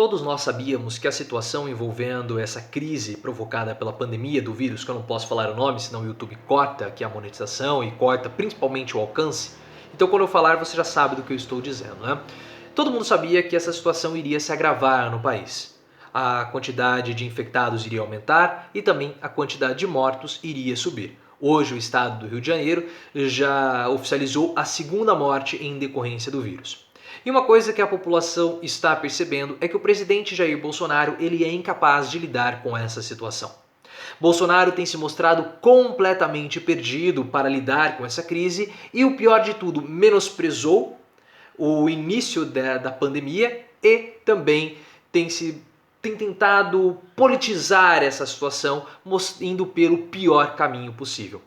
Todos nós sabíamos que a situação envolvendo essa crise provocada pela pandemia do vírus, que eu não posso falar o nome, senão o YouTube corta aqui a monetização e corta principalmente o alcance. Então quando eu falar você já sabe do que eu estou dizendo, né? Todo mundo sabia que essa situação iria se agravar no país. A quantidade de infectados iria aumentar e também a quantidade de mortos iria subir. Hoje o estado do Rio de Janeiro já oficializou a segunda morte em decorrência do vírus. E uma coisa que a população está percebendo é que o presidente Jair Bolsonaro ele é incapaz de lidar com essa situação. Bolsonaro tem se mostrado completamente perdido para lidar com essa crise e o pior de tudo, menosprezou o início da pandemia e também tem tentado politizar essa situação, indo pelo pior caminho possível.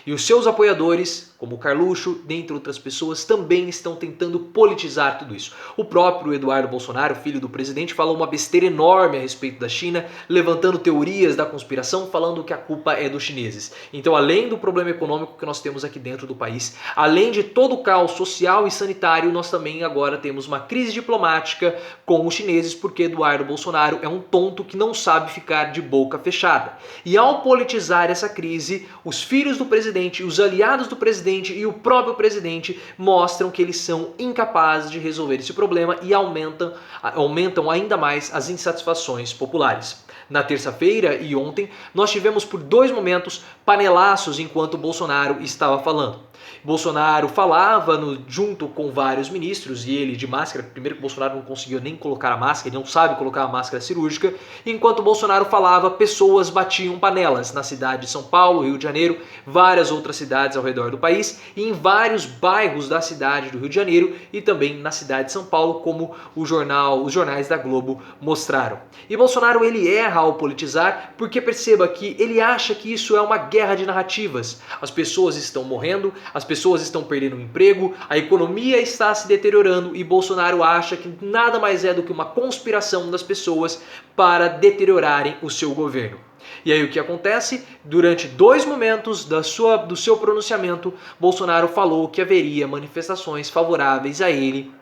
E os seus apoiadores, como o Carluxo, dentre outras pessoas, também estão tentando politizar tudo isso. O próprio Eduardo Bolsonaro, filho do presidente, falou uma besteira enorme a respeito da China, levantando teorias da conspiração, falando que a culpa é dos chineses. Então, além do problema econômico que nós temos aqui dentro do país, além de todo o caos social e sanitário, nós também agora temos uma crise diplomática com os chineses, porque Eduardo Bolsonaro é um tonto que não sabe ficar de boca fechada. E ao politizar essa crise, os filhos do presidente, os aliados do presidente e o próprio presidente mostram que eles são incapazes de resolver esse problema e aumentam ainda mais as insatisfações populares. Na terça-feira e ontem, nós tivemos por 2 momentos panelaços enquanto Bolsonaro estava falando. Bolsonaro falava junto com vários ministros e ele de máscara, primeiro que Bolsonaro não conseguiu nem colocar a máscara, ele não sabe colocar a máscara cirúrgica, enquanto Bolsonaro falava, pessoas batiam panelas na cidade de São Paulo, Rio de Janeiro, várias outras cidades ao redor do país e em vários bairros da cidade do Rio de Janeiro e também na cidade de São Paulo, como os jornais da Globo mostraram. E Bolsonaro ele erra ao politizar porque perceba que ele acha que isso é uma guerra de narrativas. As pessoas estão morrendo, as pessoas estão perdendo o emprego, a economia está se deteriorando e Bolsonaro acha que nada mais é do que uma conspiração das pessoas para deteriorarem o seu governo. E aí o que acontece? Durante 2 momentos do seu pronunciamento, Bolsonaro falou que haveria manifestações favoráveis a ele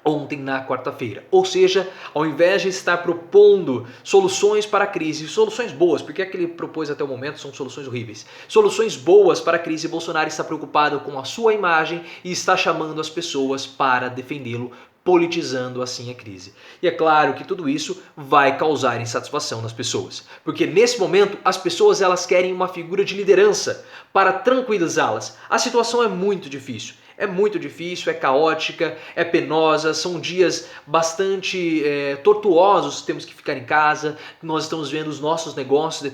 ontem na quarta-feira. Ou seja, ao invés de estar propondo soluções para a crise, soluções boas, porque a que ele propôs até o momento são soluções horríveis, soluções boas para a crise, Bolsonaro está preocupado com a sua imagem e está chamando as pessoas para defendê-lo, politizando assim a crise. E é claro que tudo isso vai causar insatisfação nas pessoas, porque nesse momento as pessoas elas querem uma figura de liderança para tranquilizá-las. A situação é muito difícil. É muito difícil, é caótica, é penosa, são dias bastante tortuosos, temos que ficar em casa, nós estamos vendo os nossos negócios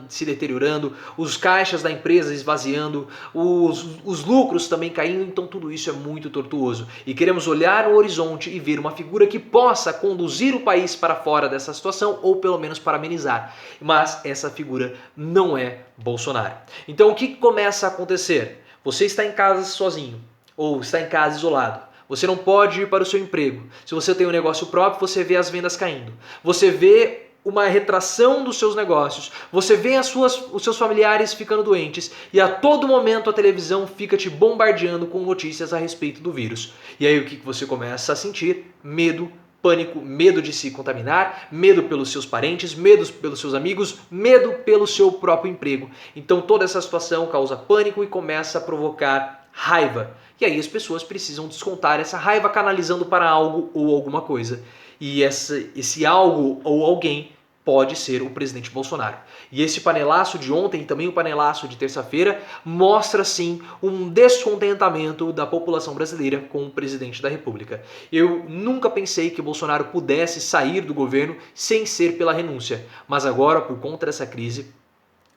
se deteriorando, os caixas da empresa esvaziando, os lucros também caindo, então tudo isso é muito tortuoso. E queremos olhar no horizonte e ver uma figura que possa conduzir o país para fora dessa situação, ou pelo menos para amenizar. Mas essa figura não é Bolsonaro. Então o que começa a acontecer? Você está em casa sozinho, ou está em casa isolado. Você não pode ir para o seu emprego. Se você tem um negócio próprio, você vê as vendas caindo. Você vê uma retração dos seus negócios. Você vê os seus familiares ficando doentes. E a todo momento a televisão fica te bombardeando com notícias a respeito do vírus. E aí o que você começa a sentir? Medo, pânico, medo de se contaminar, medo pelos seus parentes, medo pelos seus amigos, medo pelo seu próprio emprego. Então toda essa situação causa pânico e começa a provocar raiva. E aí as pessoas precisam descontar essa raiva canalizando para algo ou alguma coisa. E esse algo ou alguém pode ser o presidente Bolsonaro. E esse panelaço de ontem e também o panelaço de terça-feira mostra sim um descontentamento da população brasileira com o presidente da República. Eu nunca pensei que Bolsonaro pudesse sair do governo sem ser pela renúncia, mas agora, por conta dessa crise,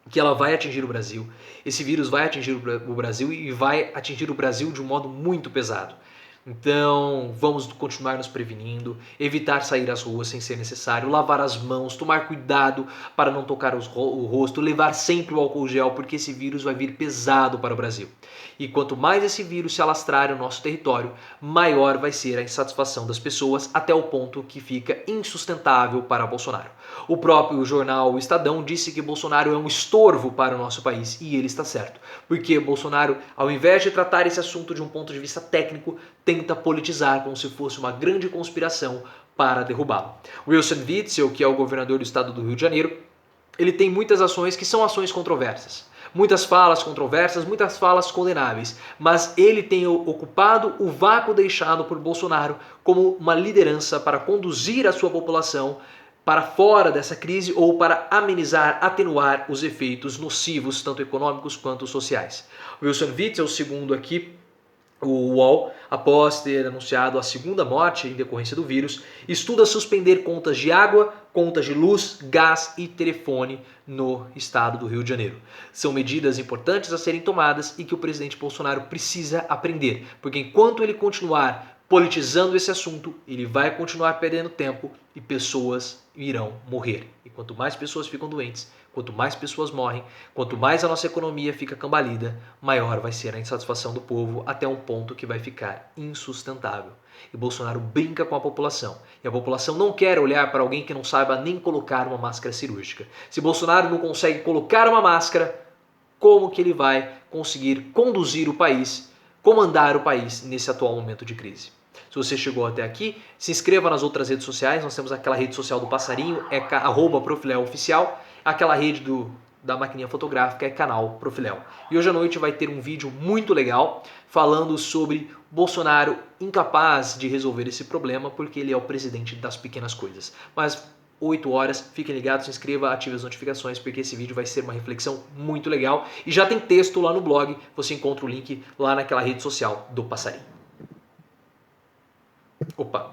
que ela vai atingir o Brasil, esse vírus vai atingir o Brasil e vai atingir o Brasil de um modo muito pesado. Então, vamos continuar nos prevenindo, evitar sair às ruas sem ser necessário, lavar as mãos, tomar cuidado para não tocar o rosto, levar sempre o álcool gel, porque esse vírus vai vir pesado para o Brasil. E quanto mais esse vírus se alastrar no nosso território, maior vai ser a insatisfação das pessoas, até o ponto que fica insustentável para Bolsonaro. O próprio jornal O Estadão disse que Bolsonaro é um estorvo para o nosso país, e ele está certo. Porque Bolsonaro, ao invés de tratar esse assunto de um ponto de vista técnico, tenta politizar como se fosse uma grande conspiração para derrubá-lo. Wilson Witzel, que é o governador do estado do Rio de Janeiro, ele tem muitas ações que são ações controversas. Muitas falas controversas, muitas falas condenáveis, mas ele tem ocupado o vácuo deixado por Bolsonaro como uma liderança para conduzir a sua população para fora dessa crise ou para amenizar, atenuar os efeitos nocivos, tanto econômicos quanto sociais. Wilson Witzel, segundo aqui o UOL, após ter anunciado a segunda morte em decorrência do vírus, estuda suspender contas de água, contas de luz, gás e telefone no estado do Rio de Janeiro. São medidas importantes a serem tomadas e que o presidente Bolsonaro precisa aprender, porque enquanto ele continuar politizando esse assunto, ele vai continuar perdendo tempo e pessoas irão morrer. E quanto mais pessoas ficam doentes, quanto mais pessoas morrem, quanto mais a nossa economia fica cambalida, maior vai ser a insatisfação do povo até um ponto que vai ficar insustentável. E Bolsonaro brinca com a população. E a população não quer olhar para alguém que não saiba nem colocar uma máscara cirúrgica. Se Bolsonaro não consegue colocar uma máscara, como que ele vai conseguir conduzir o país, comandar o país nesse atual momento de crise? Se você chegou até aqui, se inscreva nas outras redes sociais. Nós temos aquela rede social do Passarinho, é @Profiléoficial. Aquela rede da maquininha fotográfica é canal Profiléu. E hoje à noite vai ter um vídeo muito legal falando sobre Bolsonaro incapaz de resolver esse problema porque ele é o presidente das pequenas coisas. Mas 8 horas, fiquem ligados, se inscreva, ative as notificações porque esse vídeo vai ser uma reflexão muito legal. E já tem texto lá no blog, você encontra o link lá naquela rede social do Passarinho. Opa!